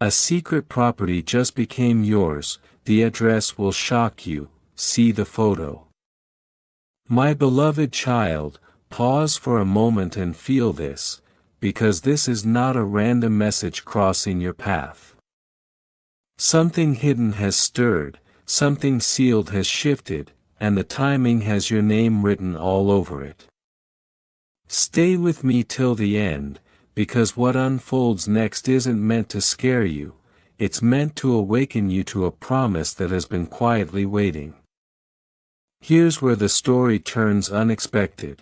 A secret property just became yours, the address will shock you, see the photo. My beloved child, pause for a moment and feel this, because this is not a random message crossing your path. Something hidden has stirred, something sealed has shifted, and the timing has your name written all over it. Stay with me till the end, because what unfolds next isn't meant to scare you, it's meant to awaken you to a promise that has been quietly waiting. Here's where the story turns unexpected.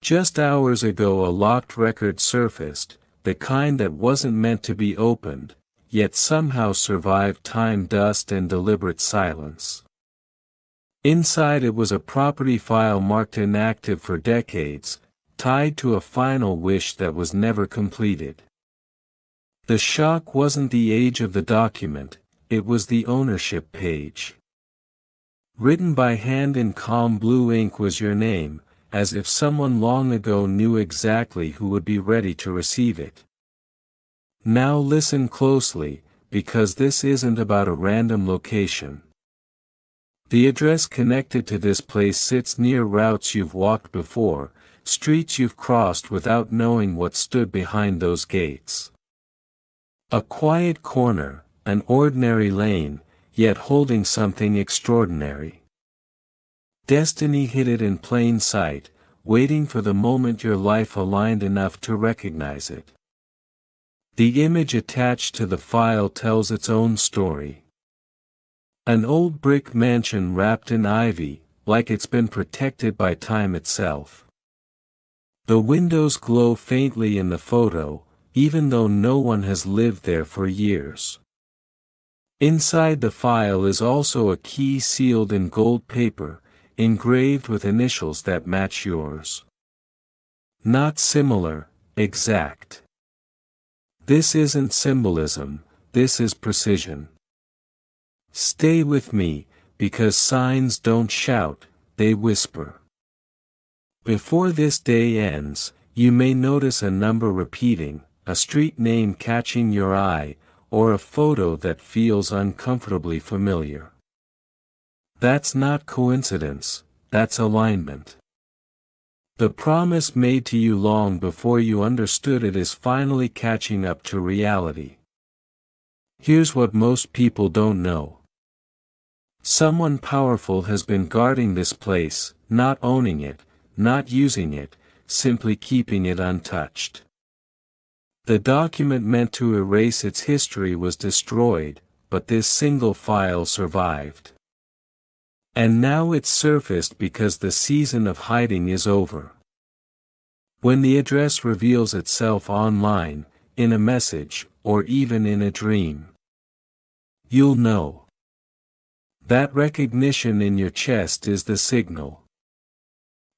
Just hours ago a locked record surfaced, the kind that wasn't meant to be opened, yet somehow survived time, dust, and deliberate silence. Inside it was a property file marked inactive for decades, tied to a final wish that was never completed. The shock wasn't the age of the document, it was the ownership page. Written by hand in calm blue ink was your name, as if someone long ago knew exactly who would be ready to receive it. Now listen closely, because this isn't about a random location. The address connected to this place sits near routes you've walked before, streets you've crossed without knowing what stood behind those gates. A quiet corner, an ordinary lane, yet holding something extraordinary. Destiny hid it in plain sight, waiting for the moment your life aligned enough to recognize it. The image attached to the file tells its own story. An old brick mansion wrapped in ivy, like it's been protected by time itself. The windows glow faintly in the photo, even though no one has lived there for years. Inside the file is also a key sealed in gold paper, engraved with initials that match yours. Not similar, exact. This isn't symbolism, this is precision. Stay with me, because signs don't shout, they whisper. Before this day ends, you may notice a number repeating, a street name catching your eye, or a photo that feels uncomfortably familiar. That's not coincidence, that's alignment. The promise made to you long before you understood it is finally catching up to reality. Here's what most people don't know. Someone powerful has been guarding this place, not owning it, not using it, simply keeping it untouched. The document meant to erase its history was destroyed, but this single file survived. And now it's surfaced because the season of hiding is over. When the address reveals itself online, in a message, or even in a dream, you'll know. That recognition in your chest is the signal.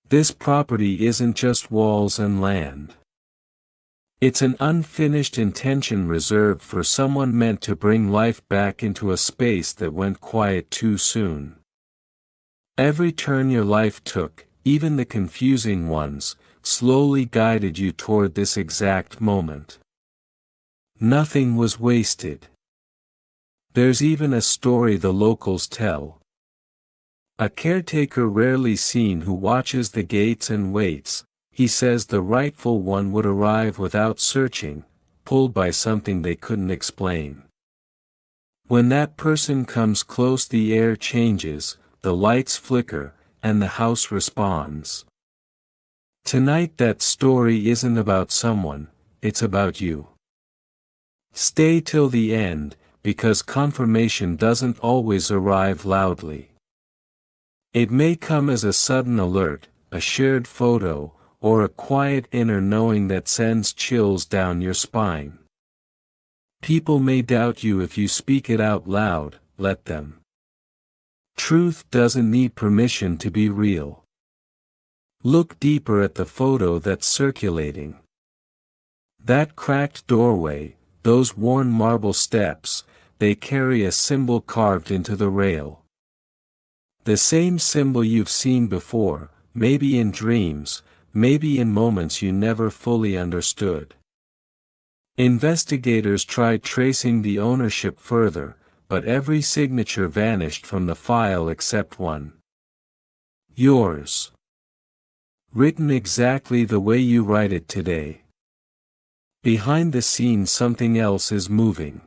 This property isn't just walls and land. It's an unfinished intention reserved for someone meant to bring life back into a space that went quiet too soon. Every turn your life took, even the confusing ones, slowly guided you toward this exact moment. Nothing was wasted. There's even a story the locals tell. A caretaker rarely seen who watches the gates and waits. He says the rightful one would arrive without searching, pulled by something they couldn't explain. When that person comes close, the air changes, the lights flicker, and the house responds. Tonight that story isn't about someone, it's about you. Stay till the end, because confirmation doesn't always arrive loudly. It may come as a sudden alert, a shared photo, or a quiet inner knowing that sends chills down your spine. People may doubt you if you speak it out loud, let them. Truth doesn't need permission to be real. Look deeper at the photo that's circulating. That cracked doorway, those worn marble steps, they carry a symbol carved into the rail. The same symbol you've seen before, maybe in dreams, maybe in moments you never fully understood. Investigators tried tracing the ownership further, but every signature vanished from the file except one. Yours. Written exactly the way you write it today. Behind the scenes something else is moving.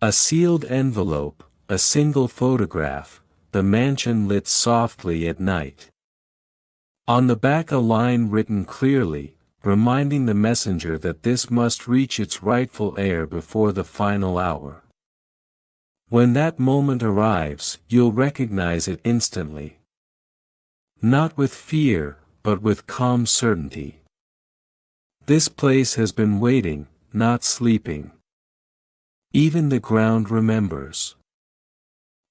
A sealed envelope, a single photograph, the mansion lit softly at night. On the back a line written clearly, reminding the messenger that this must reach its rightful heir before the final hour. When that moment arrives, you'll recognize it instantly. Not with fear, but with calm certainty. This place has been waiting, not sleeping. Even the ground remembers.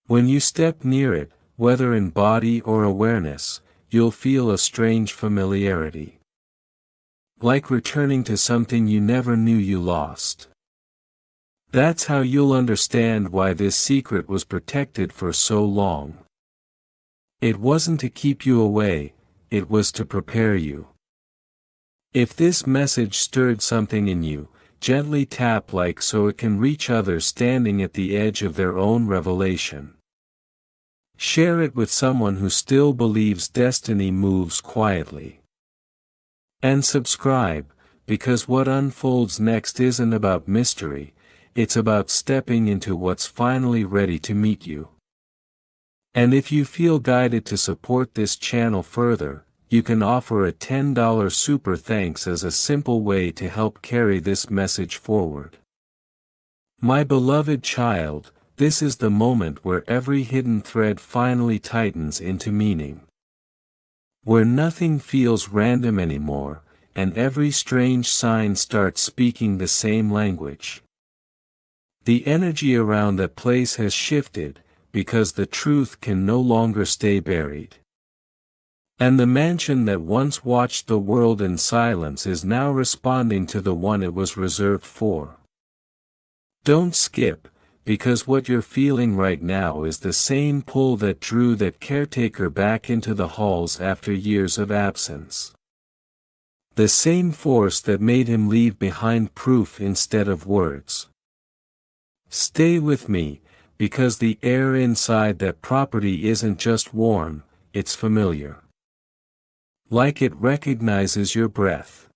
When you step near it, whether in body or awareness, you'll feel a strange familiarity. Like returning to something you never knew you lost. That's how you'll understand why this secret was protected for so long. It wasn't to keep you away, it was to prepare you. If this message stirred something in you, gently tap like so it can reach others standing at the edge of their own revelation. Share it with someone who still believes destiny moves quietly. And subscribe, because what unfolds next isn't about mystery, it's about stepping into what's finally ready to meet you. And if you feel guided to support this channel further, you can offer a $10 super thanks as a simple way to help carry this message forward. My beloved child, this is the moment where every hidden thread finally tightens into meaning. Where nothing feels random anymore, and every strange sign starts speaking the same language. The energy around that place has shifted, because the truth can no longer stay buried. And the mansion that once watched the world in silence is now responding to the one it was reserved for. Don't skip, because what you're feeling right now is the same pull that drew that caretaker back into the halls after years of absence. The same force that made him leave behind proof instead of words. Stay with me, because the air inside that property isn't just warm, it's familiar. Like it recognizes your breath.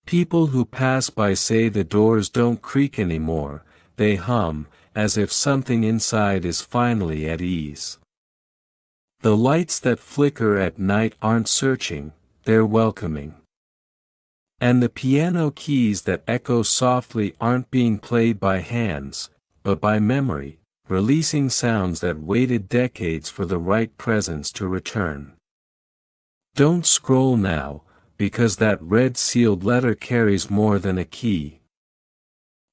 People who pass by say the doors don't creak anymore, they hum, as if something inside is finally at ease. The lights that flicker at night aren't searching, they're welcoming. And the piano keys that echo softly aren't being played by hands, but by memory, releasing sounds that waited decades for the right presence to return. Don't scroll now, because that red sealed letter carries more than a key.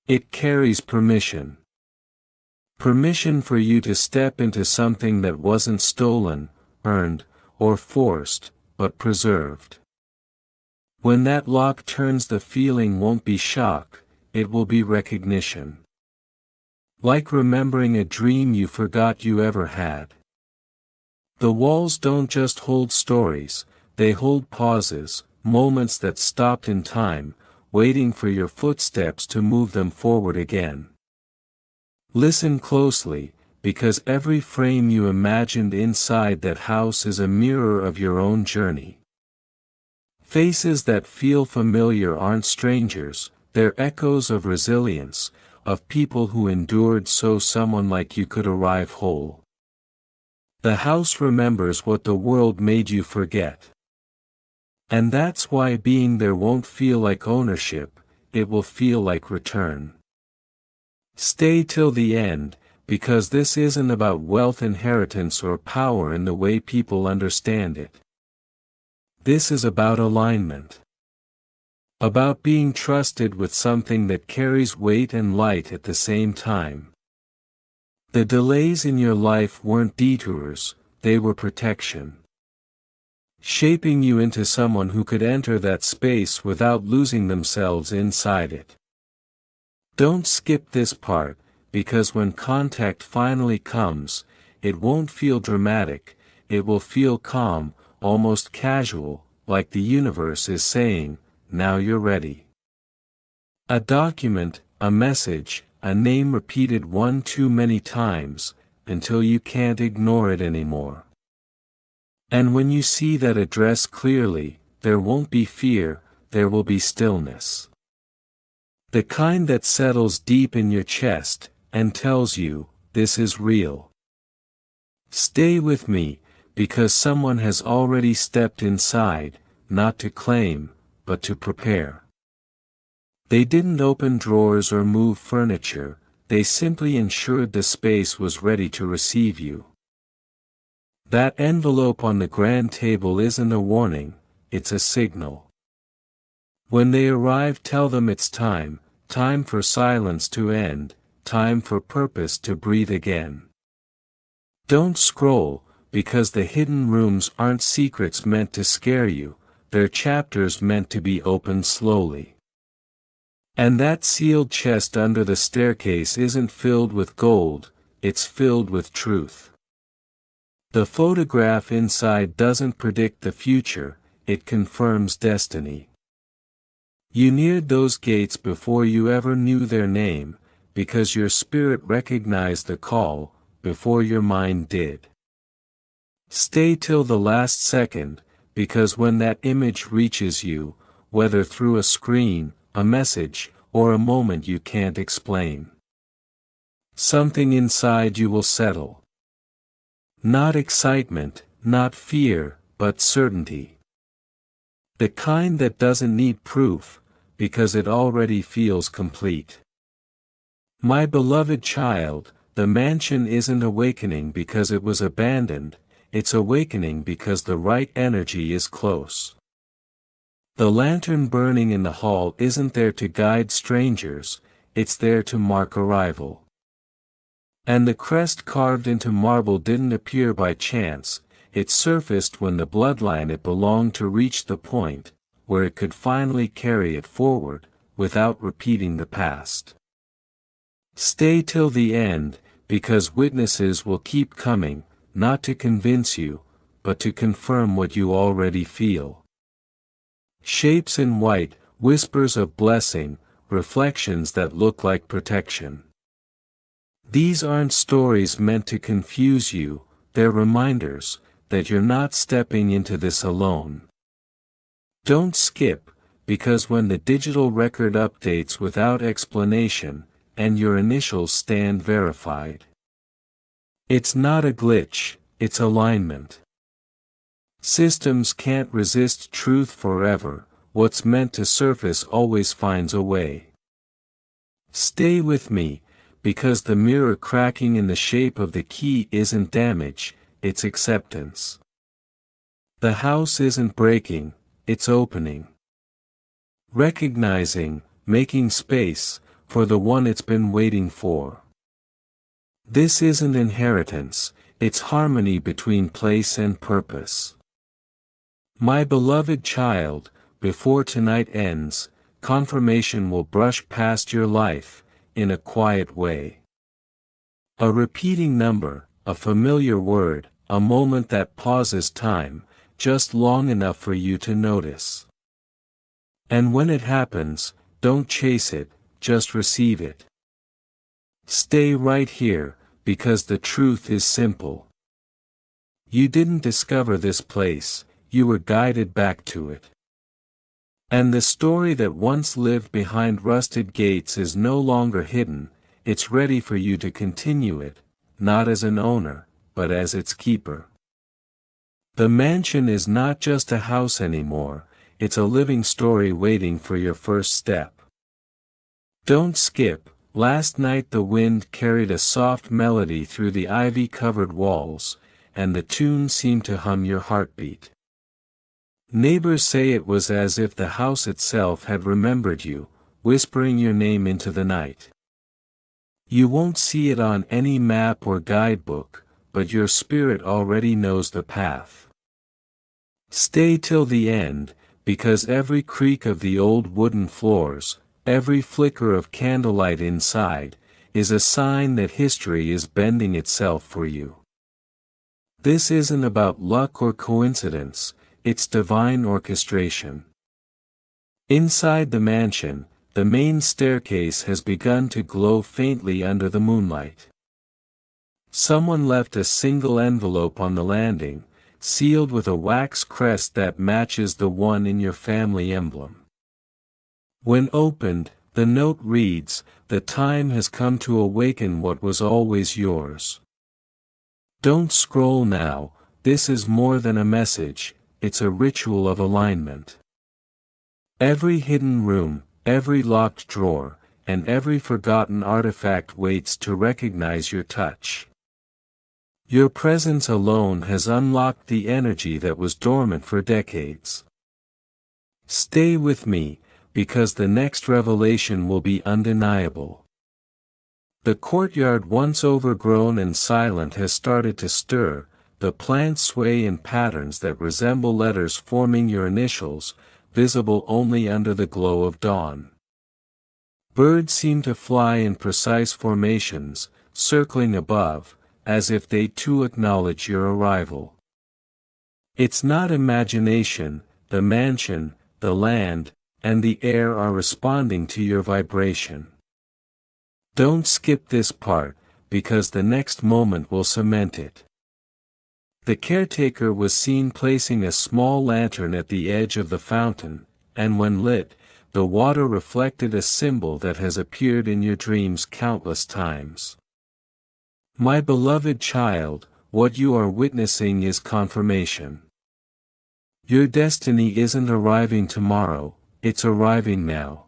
It carries permission. Permission for you to step into something that wasn't stolen, earned, or forced, but preserved. When that lock turns, the feeling won't be shock, it will be recognition. Like remembering a dream you forgot you ever had. The walls don't just hold stories, they hold pauses, moments that stopped in time, waiting for your footsteps to move them forward again. Listen closely, because every frame you imagined inside that house is a mirror of your own journey. Faces that feel familiar aren't strangers, they're echoes of resilience, of people who endured so someone like you could arrive whole. The house remembers what the world made you forget. And that's why being there won't feel like ownership, it will feel like return. Stay till the end, because this isn't about wealth, inheritance, or power in the way people understand it. This is about alignment. About being trusted with something that carries weight and light at the same time. The delays in your life weren't detours, they were protection. Shaping you into someone who could enter that space without losing themselves inside it. Don't skip this part, because when contact finally comes, it won't feel dramatic, it will feel calm, almost casual, like the universe is saying, now you're ready. A document, a message, a name repeated one too many times, until you can't ignore it anymore. And when you see that address clearly, there won't be fear, there will be stillness. The kind that settles deep in your chest, and tells you, this is real. Stay with me, because someone has already stepped inside, not to claim, but to prepare. They didn't open drawers or move furniture, they simply ensured the space was ready to receive you. That envelope on the grand table isn't a warning, it's a signal. When they arrive, tell them it's time, time for silence to end, time for purpose to breathe again. Don't scroll, because the hidden rooms aren't secrets meant to scare you, they're chapters meant to be opened slowly. And that sealed chest under the staircase isn't filled with gold, it's filled with truth. The photograph inside doesn't predict the future, it confirms destiny. You neared those gates before you ever knew their name, because your spirit recognized the call, before your mind did. Stay till the last second, because when that image reaches you, whether through a screen, a message, or a moment you can't explain, something inside you will settle. Not excitement, not fear, but certainty. The kind that doesn't need proof, because it already feels complete. My beloved child, the mansion isn't awakening because it was abandoned, it's awakening because the right energy is close. The lantern burning in the hall isn't there to guide strangers, it's there to mark arrival. And the crest carved into marble didn't appear by chance, it surfaced when the bloodline it belonged to reached the point, where it could finally carry it forward, without repeating the past. Stay till the end, because witnesses will keep coming, not to convince you, but to confirm what you already feel. Shapes in white, whispers of blessing, reflections that look like protection. These aren't stories meant to confuse you, they're reminders that you're not stepping into this alone. Don't skip, because when the digital record updates without explanation, and your initials stand verified, it's not a glitch, it's alignment. Systems can't resist truth forever, what's meant to surface always finds a way. Stay with me, because the mirror cracking in the shape of the key isn't damage, it's acceptance. The house isn't breaking, it's opening. Recognizing, making space, for the one it's been waiting for. This isn't inheritance, it's harmony between place and purpose. My beloved child, before tonight ends, confirmation will brush past your life, in a quiet way. A repeating number, a familiar word, a moment that pauses time, just long enough for you to notice. And when it happens, don't chase it, just receive it. Stay right here, because the truth is simple. You didn't discover this place, you were guided back to it. And the story that once lived behind rusted gates is no longer hidden, it's ready for you to continue it, not as an owner, but as its keeper. The mansion is not just a house anymore, it's a living story waiting for your first step. Don't skip. Last night the wind carried a soft melody through the ivy-covered walls, and the tune seemed to hum your heartbeat. Neighbors say it was as if the house itself had remembered you, whispering your name into the night. You won't see it on any map or guidebook, but your spirit already knows the path. Stay till the end, because every creak of the old wooden floors, every flicker of candlelight inside, is a sign that history is bending itself for you. This isn't about luck or coincidence, it's divine orchestration. Inside the mansion, the main staircase has begun to glow faintly under the moonlight. Someone left a single envelope on the landing, sealed with a wax crest that matches the one in your family emblem. When opened, the note reads, "The time has come to awaken what was always yours." Don't scroll now, this is more than a message, it's a ritual of alignment. Every hidden room, every locked drawer, and every forgotten artifact waits to recognize your touch. Your presence alone has unlocked the energy that was dormant for decades. Stay with me, because the next revelation will be undeniable. The courtyard, once overgrown and silent, has started to stir, the plants sway in patterns that resemble letters forming your initials, visible only under the glow of dawn. Birds seem to fly in precise formations, circling above, as if they too acknowledge your arrival. It's not imagination, the mansion, the land, and the air are responding to your vibration. Don't skip this part, because the next moment will cement it. The caretaker was seen placing a small lantern at the edge of the fountain, and when lit, the water reflected a symbol that has appeared in your dreams countless times. My beloved child, what you are witnessing is confirmation. Your destiny isn't arriving tomorrow, it's arriving now.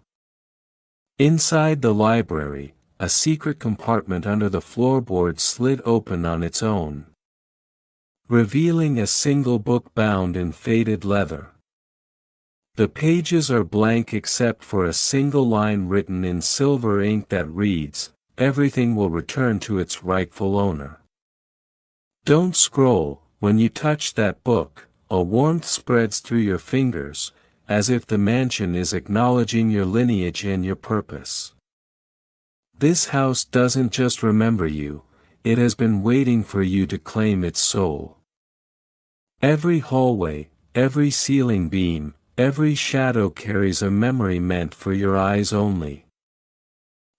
Inside the library, a secret compartment under the floorboard slid open on its own, revealing a single book bound in faded leather. The pages are blank except for a single line written in silver ink that reads, "Everything will return to its rightful owner." Don't scroll, when you touch that book, a warmth spreads through your fingers, as if the mansion is acknowledging your lineage and your purpose. This house doesn't just remember you, it has been waiting for you to claim its soul. Every hallway, every ceiling beam, every shadow carries a memory meant for your eyes only.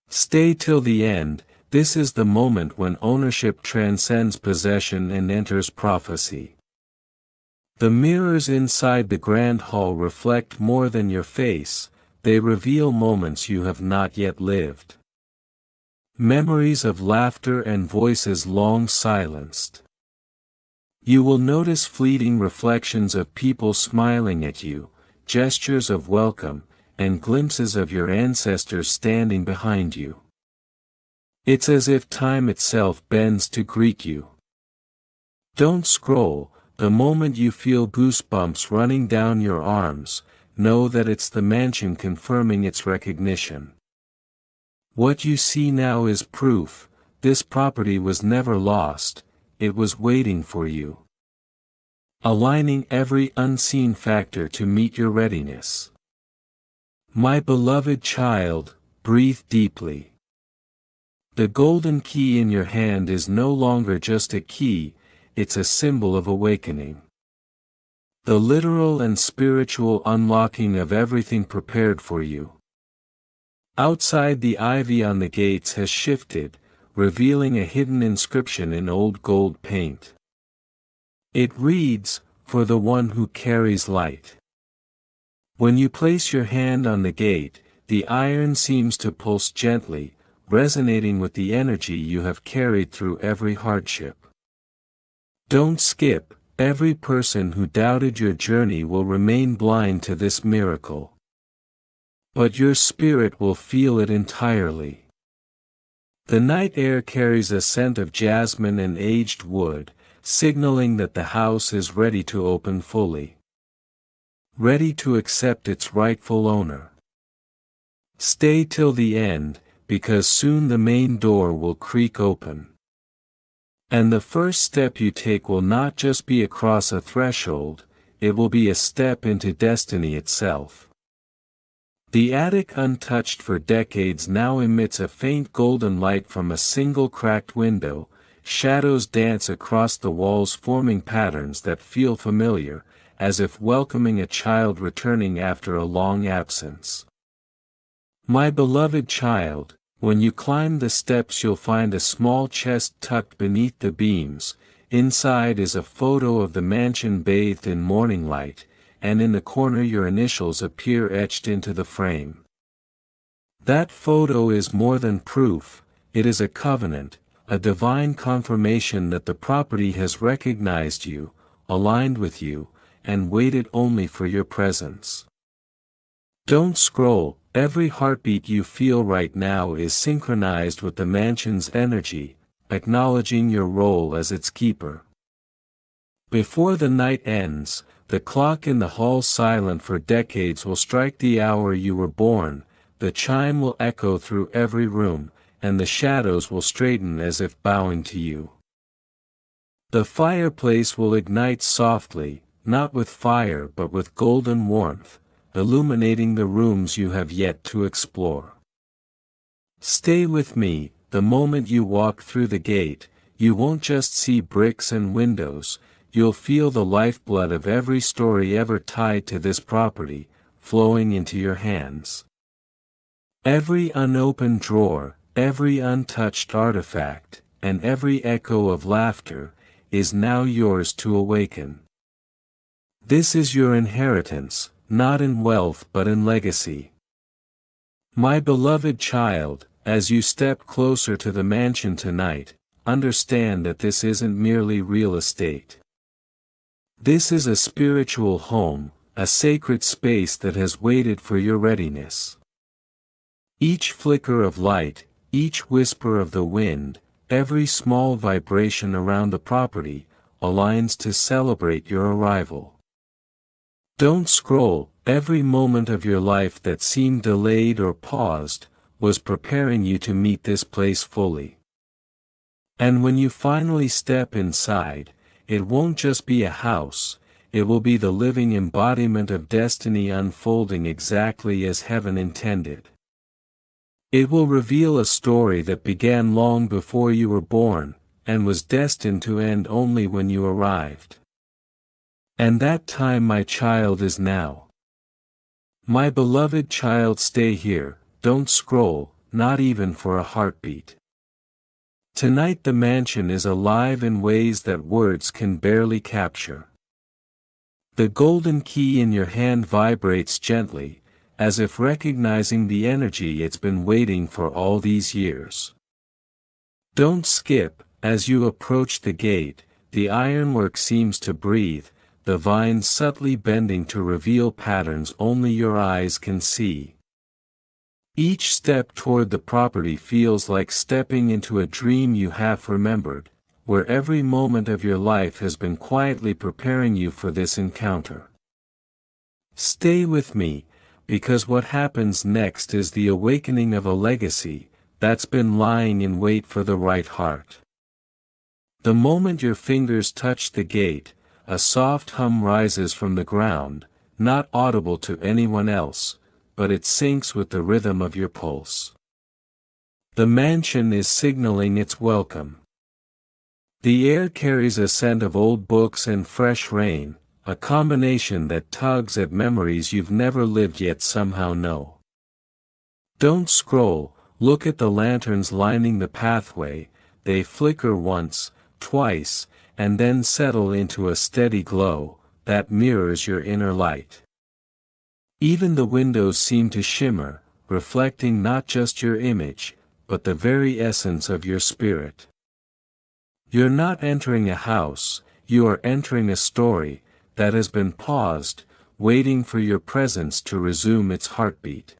Stay till the end, this is the moment when ownership transcends possession and enters prophecy. The mirrors inside the grand hall reflect more than your face, they reveal moments you have not yet lived. Memories of laughter and voices long silenced. You will notice fleeting reflections of people smiling at you, gestures of welcome, and glimpses of your ancestors standing behind you. It's as if time itself bends to greet you. Don't scroll, the moment you feel goosebumps running down your arms, know that it's the mansion confirming its recognition. What you see now is proof, this property was never lost, it was waiting for you. Aligning every unseen factor to meet your readiness. My beloved child, breathe deeply. The golden key in your hand is no longer just a key, it's a symbol of awakening. The literal and spiritual unlocking of everything prepared for you. Outside, the ivy on the gates has shifted, revealing a hidden inscription in old gold paint. It reads, "For the one who carries light." When you place your hand on the gate, the iron seems to pulse gently, resonating with the energy you have carried through every hardship. Don't skip, every person who doubted your journey will remain blind to this miracle. But your spirit will feel it entirely. The night air carries a scent of jasmine and aged wood, signaling that the house is ready to open fully. Ready to accept its rightful owner. Stay till the end, because soon the main door will creak open. And the first step you take will not just be across a threshold, it will be a step into destiny itself. The attic, untouched for decades, now emits a faint golden light from a single cracked window. Shadows dance across the walls, forming patterns that feel familiar, as if welcoming a child returning after a long absence. My beloved child, when you climb the steps you'll find a small chest tucked beneath the beams. Inside is a photo of the mansion bathed in morning light, and in the corner your initials appear etched into the frame. That photo is more than proof, it is a covenant, a divine confirmation that the property has recognized you, aligned with you, and waited only for your presence. Don't scroll, every heartbeat you feel right now is synchronized with the mansion's energy, acknowledging your role as its keeper. Before the night ends, the clock in the hall silent for decades will strike the hour you were born, the chime will echo through every room, and the shadows will straighten as if bowing to you. The fireplace will ignite softly, not with fire but with golden warmth, illuminating the rooms you have yet to explore. Stay with me, the moment you walk through the gate, you won't just see bricks and windows, you'll feel the lifeblood of every story ever tied to this property, flowing into your hands. Every unopened drawer, every untouched artifact, and every echo of laughter, is now yours to awaken. This is your inheritance, not in wealth but in legacy. My beloved child, as you step closer to the mansion tonight, understand that this isn't merely real estate. This is a spiritual home, a sacred space that has waited for your readiness. Each flicker of light, each whisper of the wind, every small vibration around the property, aligns to celebrate your arrival. Don't scroll, every moment of your life that seemed delayed or paused, was preparing you to meet this place fully. And when you finally step inside, it won't just be a house, it will be the living embodiment of destiny unfolding exactly as heaven intended. It will reveal a story that began long before you were born, and was destined to end only when you arrived. And that time, my child, is now. My beloved child, stay here, don't scroll, not even for a heartbeat. Tonight the mansion is alive in ways that words can barely capture. The golden key in your hand vibrates gently, as if recognizing the energy it's been waiting for all these years. Don't skip, as you approach the gate, the ironwork seems to breathe, the vines subtly bending to reveal patterns only your eyes can see. Each step toward the property feels like stepping into a dream you have remembered, where every moment of your life has been quietly preparing you for this encounter. Stay with me, because what happens next is the awakening of a legacy that's been lying in wait for the right heart. The moment your fingers touch the gate, a soft hum rises from the ground, not audible to anyone else, but it syncs with the rhythm of your pulse. The mansion is signaling its welcome. The air carries a scent of old books and fresh rain, a combination that tugs at memories you've never lived yet somehow know. Don't scroll, look at the lanterns lining the pathway, they flicker once, twice, and then settle into a steady glow that mirrors your inner light. Even the windows seem to shimmer, reflecting not just your image, but the very essence of your spirit. You're not entering a house, you are entering a story that has been paused, waiting for your presence to resume its heartbeat.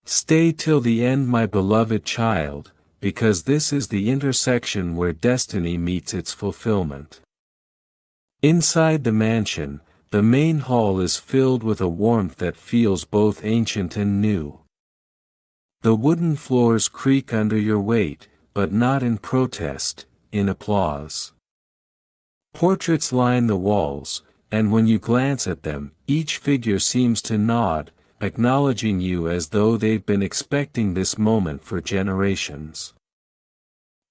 Stay till the end, my beloved child, because this is the intersection where destiny meets its fulfillment. Inside the mansion, the main hall is filled with a warmth that feels both ancient and new. The wooden floors creak under your weight, but not in protest, in applause. Portraits line the walls, and when you glance at them, each figure seems to nod, acknowledging you as though they've been expecting this moment for generations.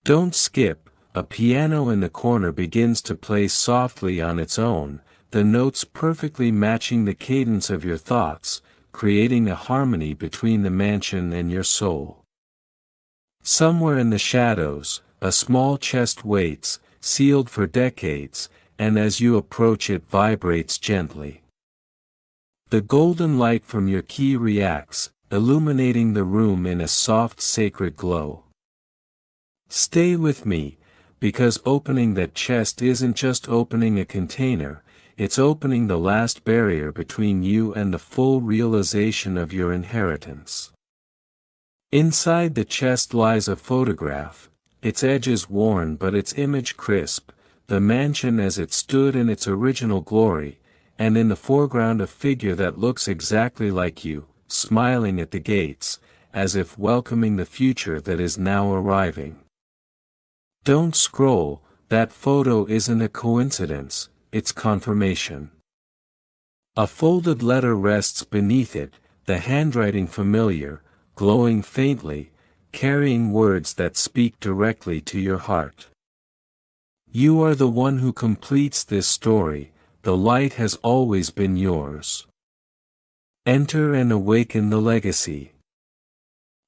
Don't skip, a piano in the corner begins to play softly on its own, the notes perfectly matching the cadence of your thoughts, creating a harmony between the mansion and your soul. Somewhere in the shadows, a small chest waits, sealed for decades, and as you approach it vibrates gently. The golden light from your key reacts, illuminating the room in a soft sacred glow. Stay with me, because opening that chest isn't just opening a container, it's opening the last barrier between you and the full realization of your inheritance. Inside the chest lies a photograph, its edges worn but its image crisp, the mansion as it stood in its original glory, and in the foreground a figure that looks exactly like you, smiling at the gates, as if welcoming the future that is now arriving. Don't scroll, that photo isn't a coincidence, it's confirmation. A folded letter rests beneath it, the handwriting familiar, glowing faintly, carrying words that speak directly to your heart. You are the one who completes this story, the light has always been yours. Enter and awaken the legacy.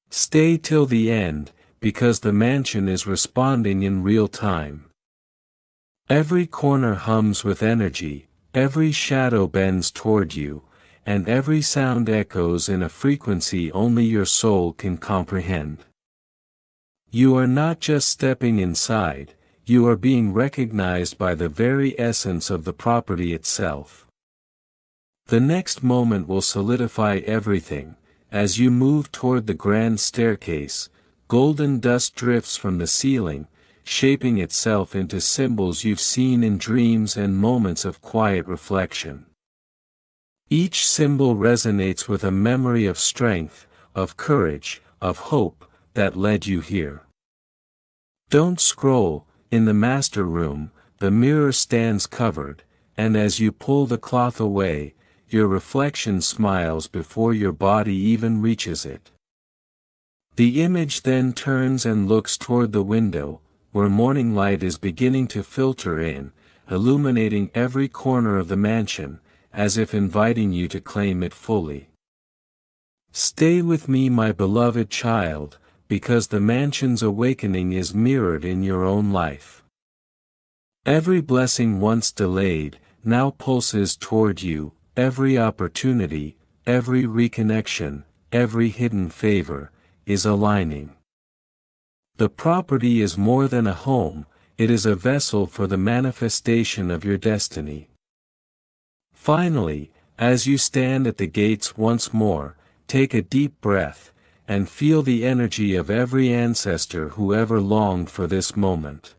Stay till the end, because the mansion is responding in real time. Every corner hums with energy, every shadow bends toward you, and every sound echoes in a frequency only your soul can comprehend. You are not just stepping inside, you are being recognized by the very essence of the property itself. The next moment will solidify everything. As you move toward the grand staircase, golden dust drifts from the ceiling, shaping itself into symbols you've seen in dreams and moments of quiet reflection. Each symbol resonates with a memory of strength, of courage, of hope, that led you here. Don't scroll. In the master room, the mirror stands covered, and as you pull the cloth away, your reflection smiles before your body even reaches it. The image then turns and looks toward the window, where morning light is beginning to filter in, illuminating every corner of the mansion, as if inviting you to claim it fully. Stay with me, my beloved child, because the mansion's awakening is mirrored in your own life. Every blessing once delayed, now pulses toward you, every opportunity, every reconnection, every hidden favor, is aligning. The property is more than a home, it is a vessel for the manifestation of your destiny. Finally, as you stand at the gates once more, take a deep breath, and feel the energy of every ancestor who ever longed for this moment.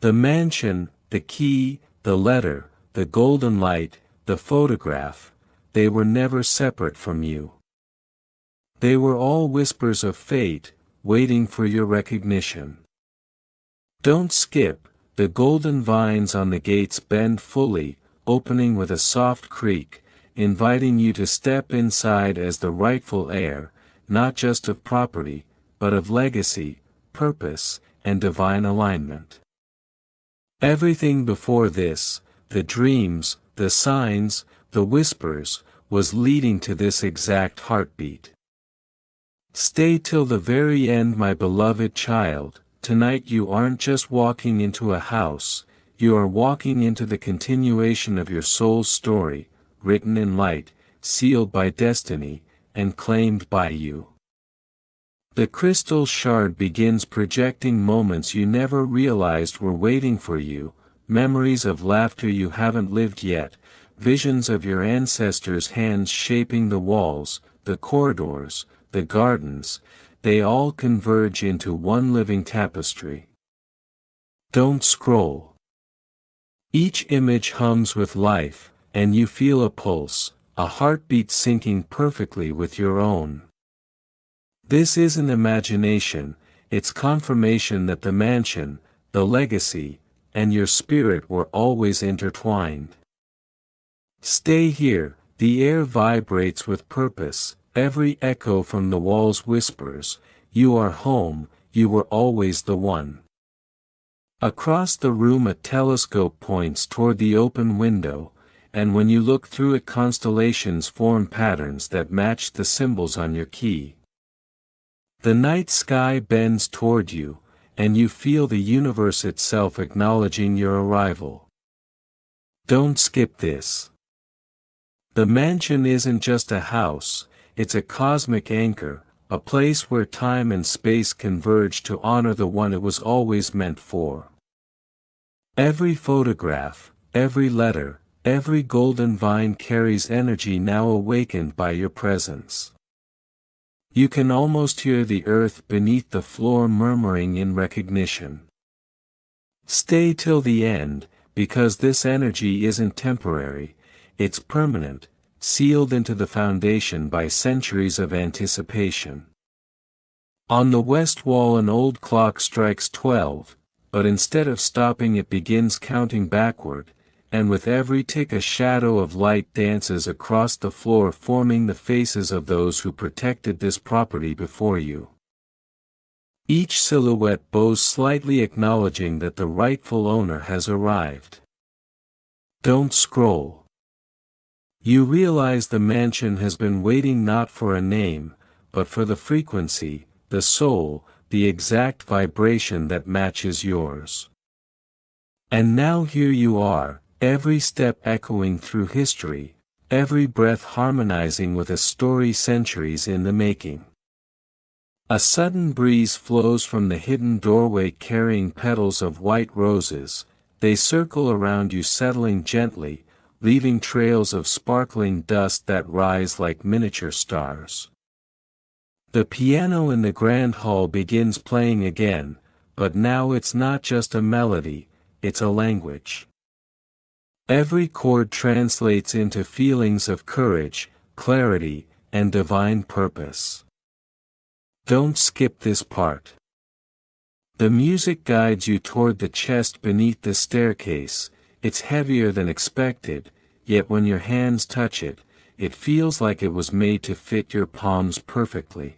The mansion, the key, the letter, the golden light, the photograph, they were never separate from you. They were all whispers of fate, waiting for your recognition. Don't skip, the golden vines on the gates bend fully, opening with a soft creak, inviting you to step inside as the rightful heir, not just of property, but of legacy, purpose, and divine alignment. Everything before this, the dreams, the signs, the whispers, was leading to this exact heartbeat. Stay till the very end, my beloved child. Tonight you aren't just walking into a house, you are walking into the continuation of your soul's story, written in light, sealed by destiny, and claimed by you. The crystal shard begins projecting moments you never realized were waiting for you, memories of laughter you haven't lived yet, visions of your ancestors' hands shaping the walls, the corridors, the gardens, they all converge into one living tapestry. Don't scroll. Each image hums with life, and you feel a pulse, a heartbeat syncing perfectly with your own. This isn't imagination, it's confirmation that the mansion, the legacy, and your spirit were always intertwined. Stay here, the air vibrates with purpose, every echo from the walls whispers, you are home, you were always the one. Across the room a telescope points toward the open window, and when you look through it constellations form patterns that match the symbols on your key. The night sky bends toward you, and you feel the universe itself acknowledging your arrival. Don't skip this. The mansion isn't just a house, it's a cosmic anchor, a place where time and space converge to honor the one it was always meant for. Every photograph, every letter, every golden vine carries energy now awakened by your presence. You can almost hear the earth beneath the floor murmuring in recognition. Stay till the end, because this energy isn't temporary, it's permanent, sealed into the foundation by centuries of anticipation. On the west wall an old clock strikes 12, but instead of stopping it begins counting backward, and with every tick a shadow of light dances across the floor forming the faces of those who protected this property before you. Each silhouette bows slightly acknowledging that the rightful owner has arrived. Don't scroll. You realize the mansion has been waiting not for a name, but for the frequency, the soul, the exact vibration that matches yours. And now here you are, every step echoing through history, every breath harmonizing with a story centuries in the making. A sudden breeze flows from the hidden doorway carrying petals of white roses, they circle around you settling gently, leaving trails of sparkling dust that rise like miniature stars. The piano in the grand hall begins playing again, but now it's not just a melody, it's a language. Every chord translates into feelings of courage, clarity, and divine purpose. Don't skip this part. The music guides you toward the chest beneath the staircase. It's heavier than expected, yet when your hands touch it, it feels like it was made to fit your palms perfectly.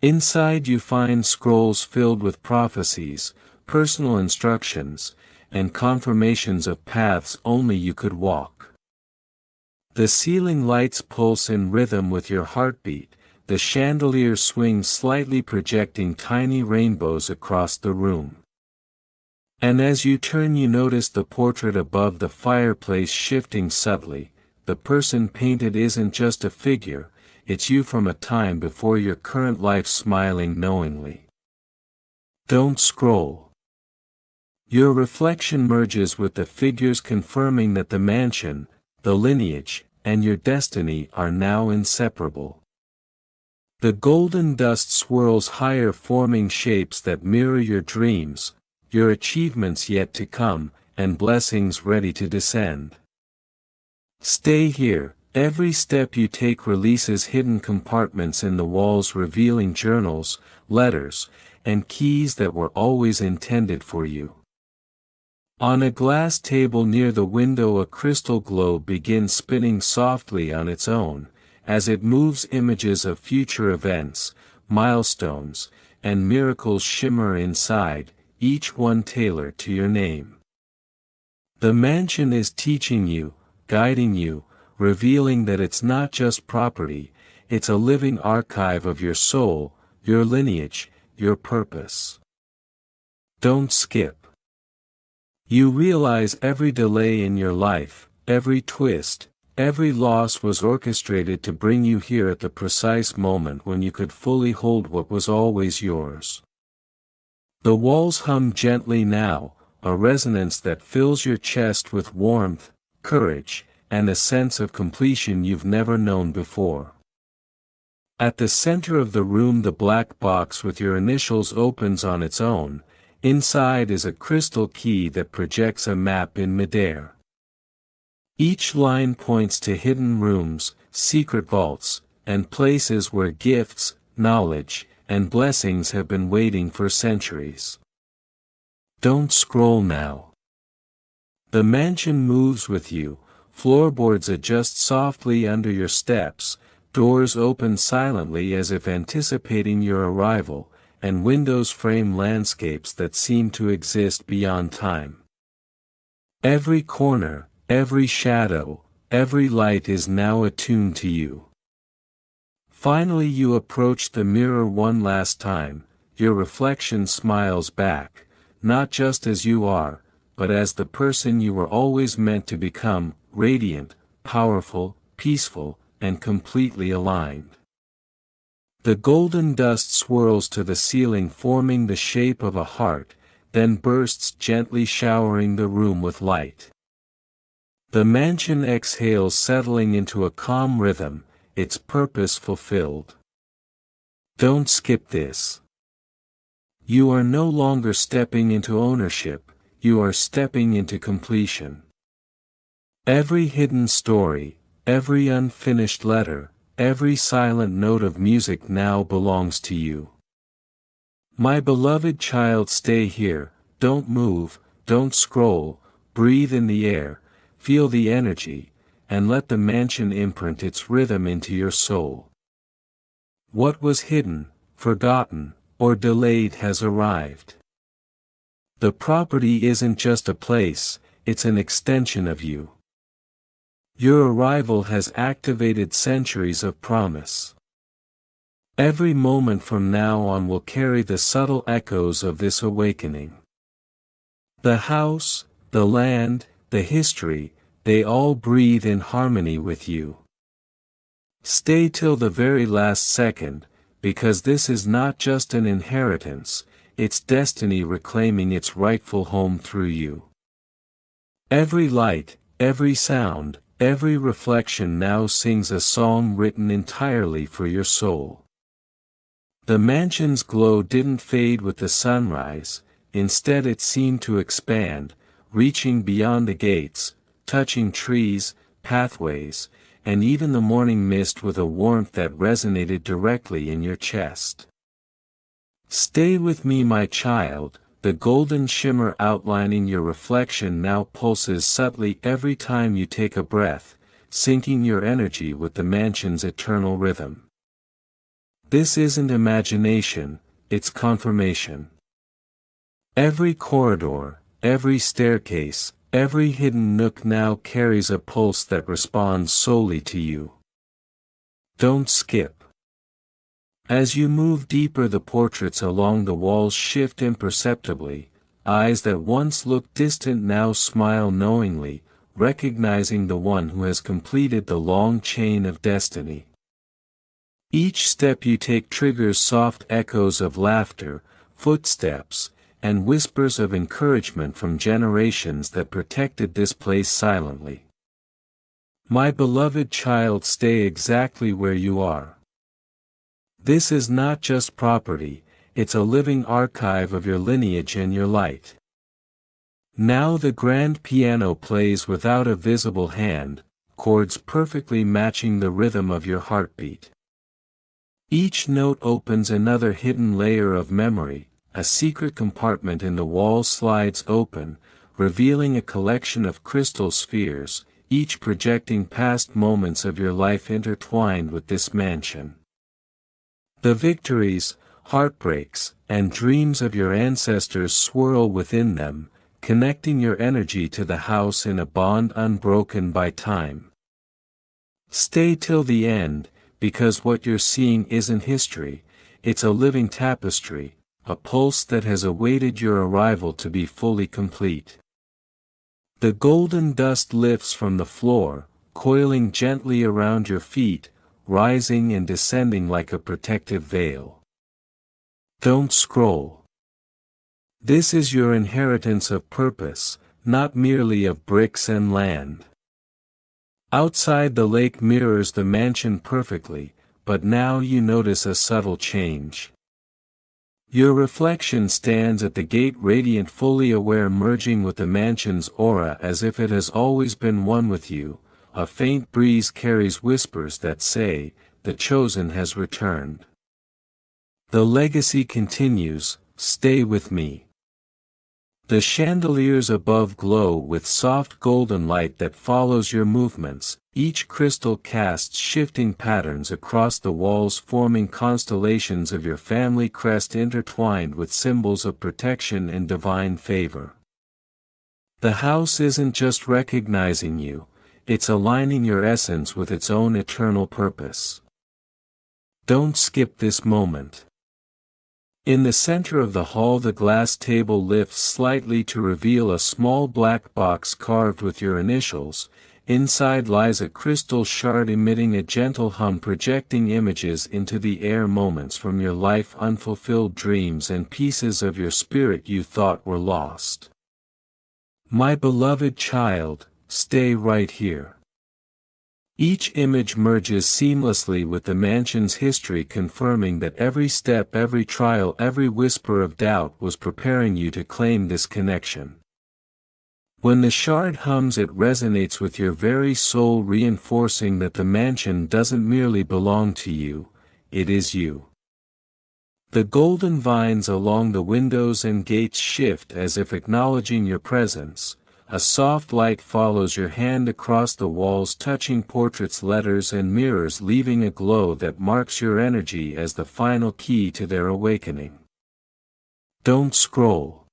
Inside you find scrolls filled with prophecies, personal instructions, and confirmations of paths only you could walk. The ceiling lights pulse in rhythm with your heartbeat, the chandelier swings slightly projecting tiny rainbows across the room. And as you turn you notice the portrait above the fireplace shifting subtly. The person painted isn't just a figure, it's you from a time before your current life smiling knowingly. Don't scroll. Your reflection merges with the figures confirming that the mansion, the lineage, and your destiny are now inseparable. The golden dust swirls higher forming shapes that mirror your dreams, your achievements yet to come, and blessings ready to descend. Stay here, every step you take releases hidden compartments in the walls revealing journals, letters, and keys that were always intended for you. On a glass table near the window a crystal globe begins spinning softly on its own, as it moves images of future events, milestones, and miracles shimmer inside, each one tailored to your name. The mansion is teaching you, guiding you, revealing that it's not just property, it's a living archive of your soul, your lineage, your purpose. Don't skip. You realize every delay in your life, every twist, every loss was orchestrated to bring you here at the precise moment when you could fully hold what was always yours. The walls hum gently now, a resonance that fills your chest with warmth, courage, and a sense of completion you've never known before. At the center of the room the black box with your initials opens on its own. Inside is a crystal key that projects a map in midair. Each line points to hidden rooms, secret vaults, and places where gifts, knowledge, and blessings have been waiting for centuries. Don't scroll now. The mansion moves with you, floorboards adjust softly under your steps, doors open silently as if anticipating your arrival, and windows frame landscapes that seem to exist beyond time. Every corner, every shadow, every light is now attuned to you. Finally you approach the mirror one last time, your reflection smiles back, not just as you are, but as the person you were always meant to become, radiant, powerful, peaceful, and completely aligned. The golden dust swirls to the ceiling forming the shape of a heart, then bursts gently showering the room with light. The mansion exhales settling into a calm rhythm, its purpose fulfilled. Don't skip this. You are no longer stepping into ownership, you are stepping into completion. Every hidden story, every unfinished letter, every silent note of music now belongs to you. My beloved child, stay here, don't move, don't scroll, breathe in the air, feel the energy, and let the mansion imprint its rhythm into your soul. What was hidden, forgotten, or delayed has arrived. The property isn't just a place, it's an extension of you. Your arrival has activated centuries of promise. Every moment from now on will carry the subtle echoes of this awakening. The house, the land, the history, they all breathe in harmony with you. Stay till the very last second, because this is not just an inheritance, it's destiny reclaiming its rightful home through you. Every light, every sound, every reflection now sings a song written entirely for your soul. The mansion's glow didn't fade with the sunrise, instead it seemed to expand, reaching beyond the gates, touching trees, pathways, and even the morning mist with a warmth that resonated directly in your chest. Stay with me, my child, the golden shimmer outlining your reflection now pulses subtly every time you take a breath, syncing your energy with the mansion's eternal rhythm. This isn't imagination, it's confirmation. Every corridor, every staircase, every hidden nook now carries a pulse that responds solely to you. Don't skip. As you move deeper, the portraits along the walls shift imperceptibly, eyes that once looked distant now smile knowingly, recognizing the one who has completed the long chain of destiny. Each step you take triggers soft echoes of laughter, footsteps, and whispers of encouragement from generations that protected this place silently. My beloved child, stay exactly where you are. This is not just property, it's a living archive of your lineage and your light. Now the grand piano plays without a visible hand, chords perfectly matching the rhythm of your heartbeat. Each note opens another hidden layer of memory. A secret compartment in the wall slides open, revealing a collection of crystal spheres, each projecting past moments of your life intertwined with this mansion. The victories, heartbreaks, and dreams of your ancestors swirl within them, connecting your energy to the house in a bond unbroken by time. Stay till the end, because what you're seeing isn't history, it's a living tapestry, a pulse that has awaited your arrival to be fully complete. The golden dust lifts from the floor, coiling gently around your feet, rising and descending like a protective veil. Don't scroll. This is your inheritance of purpose, not merely of bricks and land. Outside, the lake mirrors the mansion perfectly, but now you notice a subtle change. Your reflection stands at the gate, radiant, fully aware, merging with the mansion's aura as if it has always been one with you. A faint breeze carries whispers that say, the chosen has returned. The legacy continues, stay with me. The chandeliers above glow with soft golden light that follows your movements, each crystal casts shifting patterns across the walls, forming constellations of your family crest intertwined with symbols of protection and divine favor. The house isn't just recognizing you, it's aligning your essence with its own eternal purpose. Don't skip this moment. In the center of the hall, the glass table lifts slightly to reveal a small black box carved with your initials. Inside lies a crystal shard emitting a gentle hum, projecting images into the air, moments from your life, unfulfilled dreams and pieces of your spirit you thought were lost. My beloved child, stay right here. Each image merges seamlessly with the mansion's history, confirming that every step, every trial, every whisper of doubt was preparing you to claim this connection. When the shard hums, it resonates with your very soul, reinforcing that the mansion doesn't merely belong to you, it is you. The golden vines along the windows and gates shift as if acknowledging your presence. A soft light follows your hand across the walls, touching portraits, letters and mirrors, leaving a glow that marks your energy as the final key to their awakening. Don't scroll.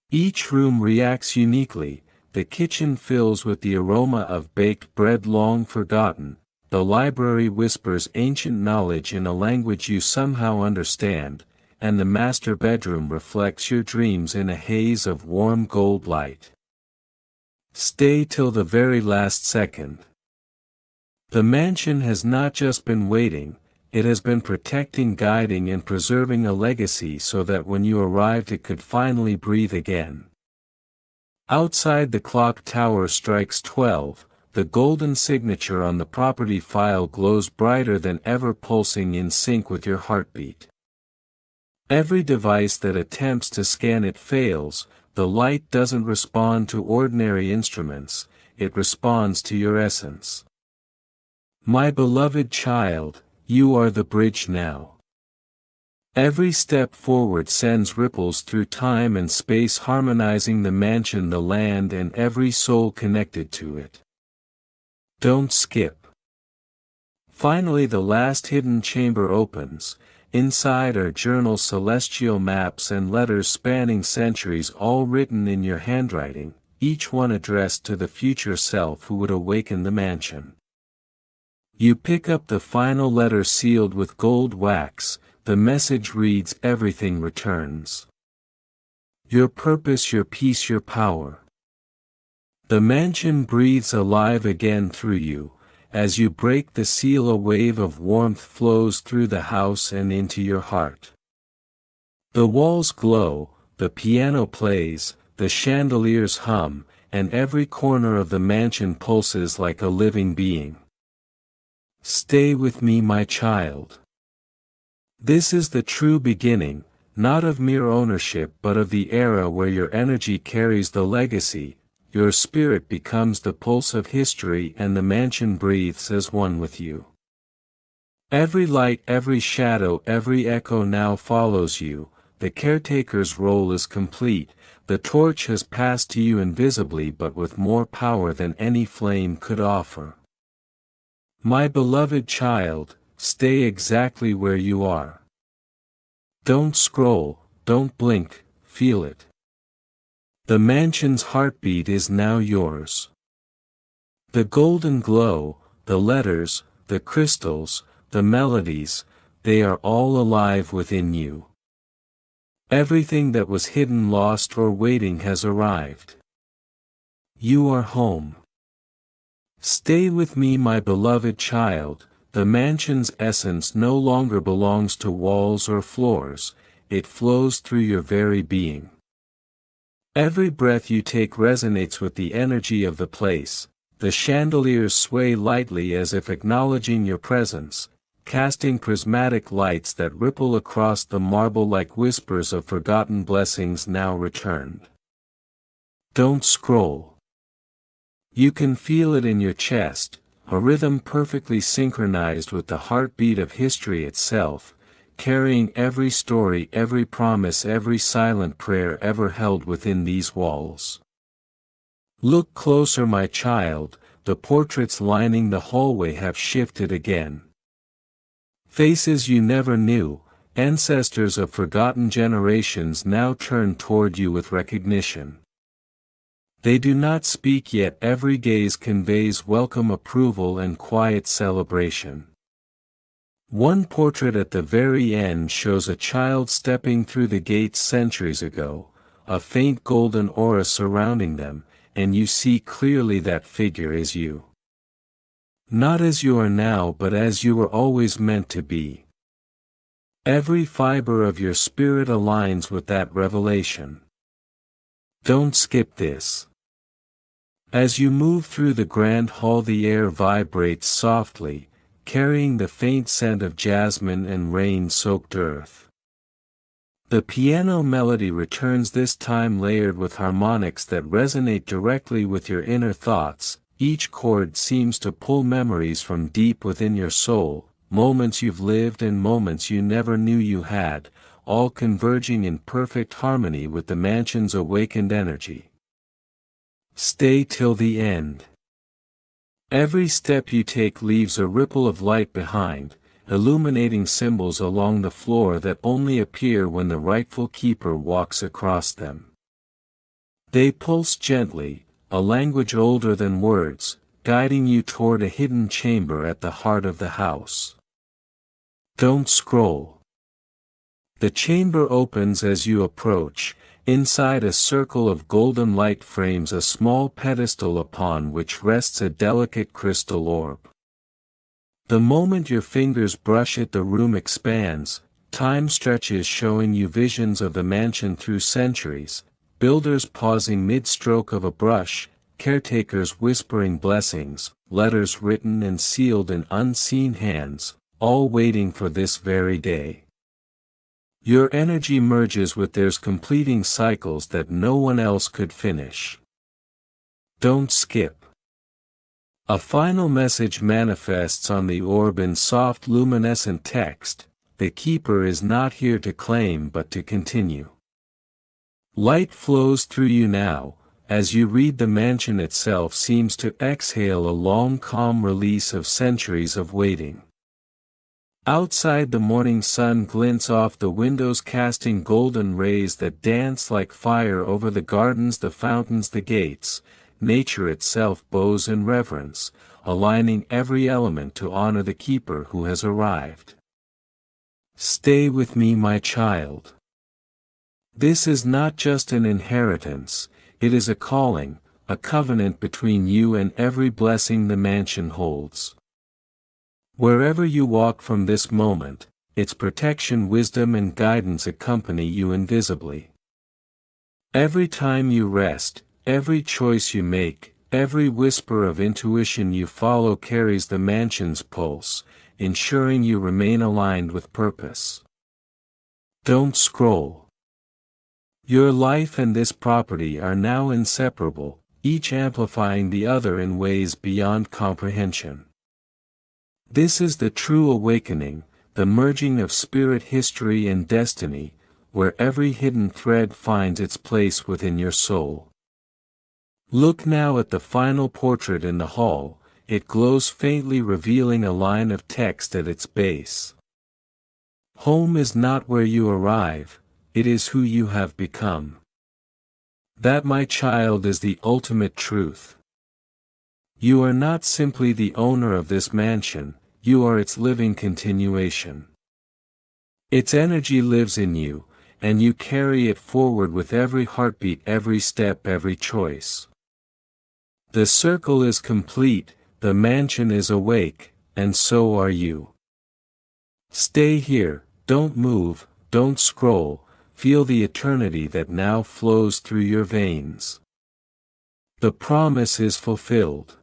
Each room reacts uniquely. The kitchen fills with the aroma of baked bread long forgotten. The library whispers ancient knowledge in a language you somehow understand, and the master bedroom reflects your dreams in a haze of warm gold light. Stay till the very last second. The mansion has not just been waiting, it has been protecting, guiding and preserving a legacy so that when you arrived it could finally breathe again. Outside, the clock tower strikes 12, the golden signature on the property file glows brighter than ever, pulsing in sync with your heartbeat. Every device that attempts to scan it fails. The light doesn't respond to ordinary instruments, it responds to your essence. My beloved child, you are the bridge now. Every step forward sends ripples through time and space, harmonizing the mansion, the land and every soul connected to it. Don't skip. Finally, the last hidden chamber opens. Inside are journals, celestial maps and letters spanning centuries, all written in your handwriting, each one addressed to the future self who would awaken the mansion. You pick up the final letter sealed with gold wax. The message reads, everything returns. Your purpose, your peace, your power. The mansion breathes alive again through you. As you break the seal, a wave of warmth flows through the house and into your heart. The walls glow, the piano plays, the chandeliers hum, and every corner of the mansion pulses like a living being. Stay with me, my child. This is the true beginning, not of mere ownership but of the era where your energy carries the legacy. Your spirit becomes the pulse of history and the mansion breathes as one with you. Every light, every shadow, every echo now follows you. The caretaker's role is complete. The torch has passed to you invisibly but with more power than any flame could offer. My beloved child, stay exactly where you are. Don't scroll, don't blink, feel it. The mansion's heartbeat is now yours. The golden glow, the letters, the crystals, the melodies, they are all alive within you. Everything that was hidden, lost or waiting has arrived. You are home. Stay with me, my beloved child. The mansion's essence no longer belongs to walls or floors, it flows through your very being. Every breath you take resonates with the energy of the place. The chandeliers sway lightly as if acknowledging your presence, casting prismatic lights that ripple across the marble like whispers of forgotten blessings now returned. Don't scroll. You can feel it in your chest, a rhythm perfectly synchronized with the heartbeat of history itself, carrying every story, every promise, every silent prayer ever held within these walls. Look closer, my child, the portraits lining the hallway have shifted again. Faces you never knew, ancestors of forgotten generations now turn toward you with recognition. They do not speak yet every gaze conveys welcome approval and quiet celebration. One portrait at the very end shows a child stepping through the gates centuries ago, a faint golden aura surrounding them, and you see clearly that figure is you. Not as you are now but as you were always meant to be. Every fiber of your spirit aligns with that revelation. Don't skip this. As you move through the grand hall, the air vibrates softly, carrying the faint scent of jasmine and rain-soaked earth. The piano melody returns, this time layered with harmonics that resonate directly with your inner thoughts. Each chord seems to pull memories from deep within your soul, moments you've lived and moments you never knew you had, all converging in perfect harmony with the mansion's awakened energy. Stay till the end. Every step you take leaves a ripple of light behind, illuminating symbols along the floor that only appear when the rightful keeper walks across them. They pulse gently, a language older than words, guiding you toward a hidden chamber at the heart of the house. Don't scroll. The chamber opens as you approach. Inside, a circle of golden light frames a small pedestal upon which rests a delicate crystal orb. The moment your fingers brush it, the room expands, time stretches, showing you visions of the mansion through centuries, builders pausing mid-stroke of a brush, caretakers whispering blessings, letters written and sealed in unseen hands, all waiting for this very day. Your energy merges with theirs, completing cycles that no one else could finish. Don't skip. A final message manifests on the orb in soft luminescent text: the keeper is not here to claim but to continue. Light flows through you now. As you read, the mansion itself seems to exhale a long calm release of centuries of waiting. Outside, the morning sun glints off the windows, casting golden rays that dance like fire over the gardens, the fountains, the gates. Nature itself bows in reverence, aligning every element to honor the keeper who has arrived. Stay with me, my child. This is not just an inheritance, it is a calling, a covenant between you and every blessing the mansion holds. Wherever you walk from this moment, its protection, wisdom and guidance accompany you invisibly. Every time you rest, every choice you make, every whisper of intuition you follow carries the mansion's pulse, ensuring you remain aligned with purpose. Don't scroll. Your life and this property are now inseparable, each amplifying the other in ways beyond comprehension. This is the true awakening, the merging of spirit, history and destiny, where every hidden thread finds its place within your soul. Look now at the final portrait in the hall. It glows faintly, revealing a line of text at its base. Home is not where you arrive, it is who you have become. That, my child, is the ultimate truth. You are not simply the owner of this mansion, you are its living continuation. Its energy lives in you, and you carry it forward with every heartbeat, every step, every choice. The circle is complete, the mansion is awake, and so are you. Stay here, don't move, don't scroll, feel the eternity that now flows through your veins. The promise is fulfilled.